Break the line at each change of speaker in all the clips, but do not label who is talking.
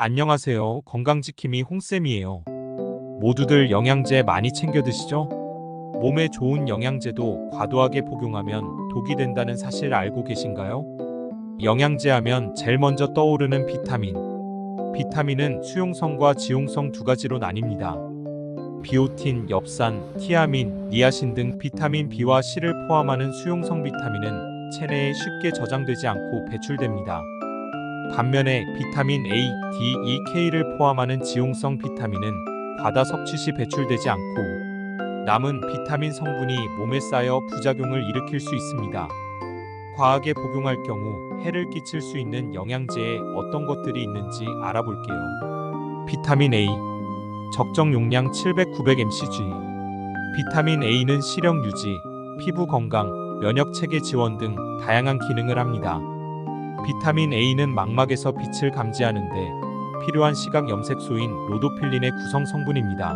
안녕하세요. 건강지킴이 홍쌤이에요. 모두들 영양제 많이 챙겨 드시죠? 몸에 좋은 영양제도 과도하게 복용하면 독이 된다는 사실 알고 계신가요? 영양제 하면 제일 먼저 떠오르는 비타민. 비타민은 수용성과 지용성 두 가지로 나뉩니다. 비오틴, 엽산, 티아민, 니아신 등 비타민 B와 C를 포함하는 수용성 비타민은 체내에 쉽게 저장되지 않고 배출됩니다. 반면에 비타민 A, D, E, K를 포함하는 지용성 비타민은 과다 섭취 시 배출되지 않고 남은 비타민 성분이 몸에 쌓여 부작용을 일으킬 수 있습니다. 과하게 복용할 경우 해를 끼칠 수 있는 영양제에 어떤 것들이 있는지 알아볼게요. 비타민 A, 적정 용량 700-900mcg. 비타민 A는 시력 유지, 피부 건강, 면역 체계 지원 등 다양한 기능을 합니다. 비타민 A는 망막에서 빛을 감지하는데 필요한 시각 염색소인 로도필린의 구성 성분입니다.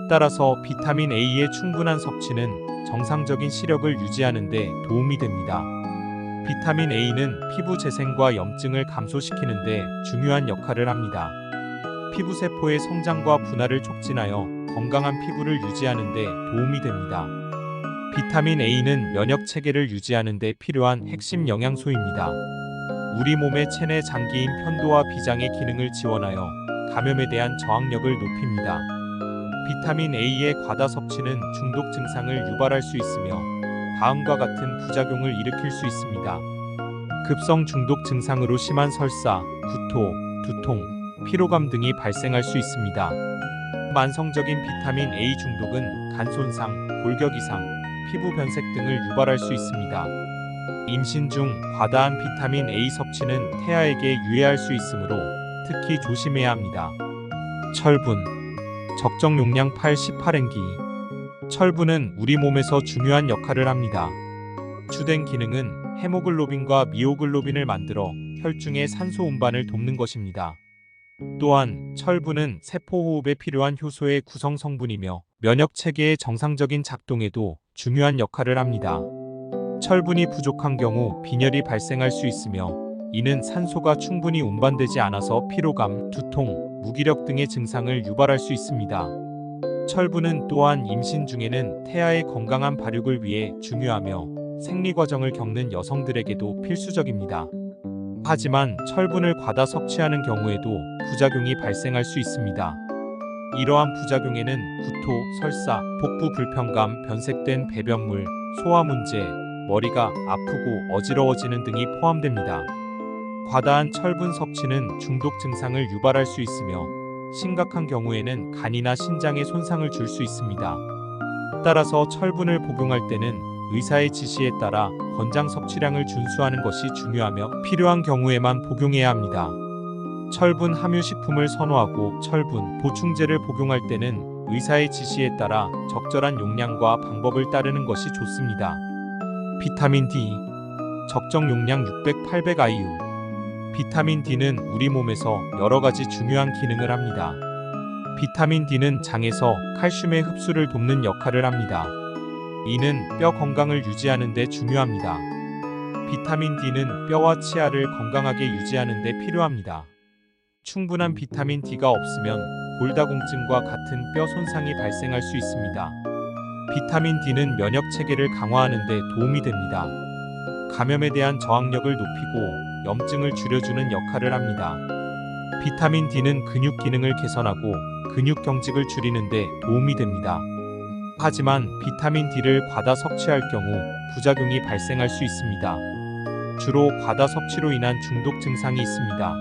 따라서 비타민 A의 충분한 섭취는 정상적인 시력을 유지하는 데 도움이 됩니다. 비타민 A는 피부 재생과 염증을 감소시키는 데 중요한 역할을 합니다. 피부세포의 성장과 분할을 촉진하여 건강한 피부를 유지하는 데 도움이 됩니다. 비타민 A는 면역 체계를 유지하는 데 필요한 핵심 영양소입니다. 우리 몸의 체내 장기인 편도와 비장의 기능을 지원하여 감염에 대한 저항력을 높입니다. 비타민 A의 과다 섭취는 중독 증상을 유발할 수 있으며 다음과 같은 부작용을 일으킬 수 있습니다. 급성 중독 증상으로 심한 설사, 구토, 두통, 피로감 등이 발생할 수 있습니다. 만성적인 비타민 A 중독은 간 손상, 골격 이상, 피부 변색 등을 유발할 수 있습니다. 임신 중 과다한 비타민 A 섭취는 태아에게 유해할 수 있으므로 특히 조심해야 합니다. 철분, 적정 용량 8-18mg. 철분은 우리 몸에서 중요한 역할을 합니다. 주된 기능은 헤모글로빈과 미오글로빈을 만들어 혈중의 산소 운반을 돕는 것입니다. 또한 철분은 세포호흡에 필요한 효소의 구성 성분이며 면역 체계의 정상적인 작동에도 중요한 역할을 합니다. 철분이 부족한 경우 빈혈이 발생할 수 있으며 이는 산소가 충분히 운반되지 않아서 피로감, 두통, 무기력 등의 증상을 유발할 수 있습니다. 철분은 또한 임신 중에는 태아의 건강한 발육을 위해 중요하며 생리 과정을 겪는 여성들에게도 필수적입니다. 하지만 철분을 과다 섭취하는 경우에도 부작용이 발생할 수 있습니다. 이러한 부작용에는 구토, 설사, 복부 불편감, 변색된 배변물, 소화 문제, 머리가 아프고 어지러워지는 등이 포함됩니다. 과다한 철분 섭취는 중독 증상을 유발할 수 있으며 심각한 경우에는 간이나 신장에 손상을 줄 수 있습니다. 따라서 철분을 복용할 때는 의사의 지시에 따라 권장 섭취량을 준수하는 것이 중요하며 필요한 경우에만 복용해야 합니다. 철분 함유 식품을 선호하고 철분 보충제를 복용할 때는 의사의 지시에 따라 적절한 용량과 방법을 따르는 것이 좋습니다. 비타민 D, 적정 용량 600-800 IU. 비타민 D는 우리 몸에서 여러 가지 중요한 기능을 합니다. 비타민 D는 장에서 칼슘의 흡수를 돕는 역할을 합니다. 이는 뼈 건강을 유지하는 데 중요합니다. 비타민 D는 뼈와 치아를 건강하게 유지하는 데 필요합니다. 충분한 비타민 D가 없으면 골다공증과 같은 뼈 손상이 발생할 수 있습니다. 비타민 D는 면역 체계를 강화하는 데 도움이 됩니다. 감염에 대한 저항력을 높이고 염증을 줄여주는 역할을 합니다. 비타민 D는 근육 기능을 개선하고 근육 경직을 줄이는 데 도움이 됩니다. 하지만 비타민 D를 과다 섭취할 경우 부작용이 발생할 수 있습니다. 주로 과다 섭취로 인한 중독 증상이 있습니다.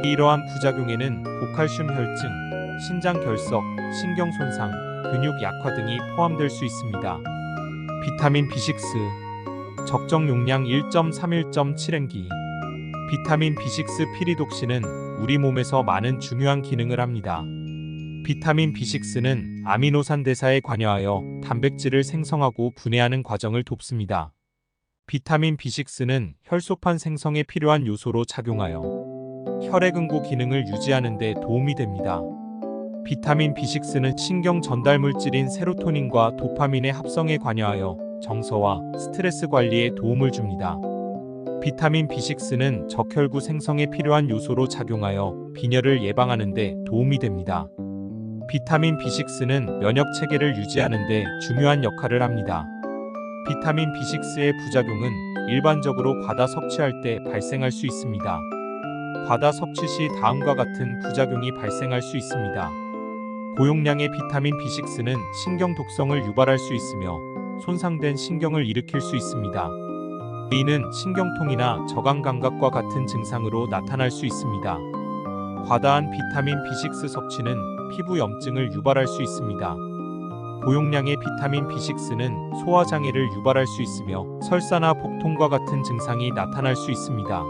이러한 부작용에는 고칼슘 혈증, 신장 결석, 신경 손상, 근육 약화 등이 포함될 수 있습니다. 비타민 B6, 적정 용량 1.3-1.7mg. 비타민 B6 피리독신은 우리 몸에서 많은 중요한 기능을 합니다. 비타민 B6는 아미노산 대사에 관여하여 단백질을 생성하고 분해하는 과정을 돕습니다. 비타민 B6는 혈소판 생성에 필요한 요소로 작용하여 혈액응고 기능을 유지하는 데 도움이 됩니다. 비타민 B6는 신경 전달 물질인 세로토닌과 도파민의 합성에 관여하여 정서와 스트레스 관리에 도움을 줍니다. 비타민 B6는 적혈구 생성에 필요한 요소로 작용하여 빈혈을 예방하는 데 도움이 됩니다. 비타민 B6는 면역 체계를 유지하는 데 중요한 역할을 합니다. 비타민 B6의 부작용은 일반적으로 과다 섭취할 때 발생할 수 있습니다. 과다 섭취 시 다음과 같은 부작용이 발생할 수 있습니다. 고용량의 비타민 B6는 신경 독성을 유발할 수 있으며 손상된 신경을 일으킬 수 있습니다. 이는 신경통이나 저감 감각과 같은 증상으로 나타날 수 있습니다. 과다한 비타민 B6 섭취는 피부 염증을 유발할 수 있습니다. 고용량의 비타민 B6는 소화장애를 유발할 수 있으며 설사나 복통과 같은 증상이 나타날 수 있습니다.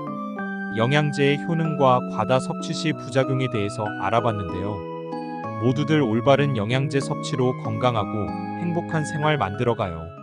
영양제의 효능과 과다 섭취 시 부작용에 대해서 알아봤는데요. 모두들 올바른 영양제 섭취로 건강하고 행복한 생활 만들어가요.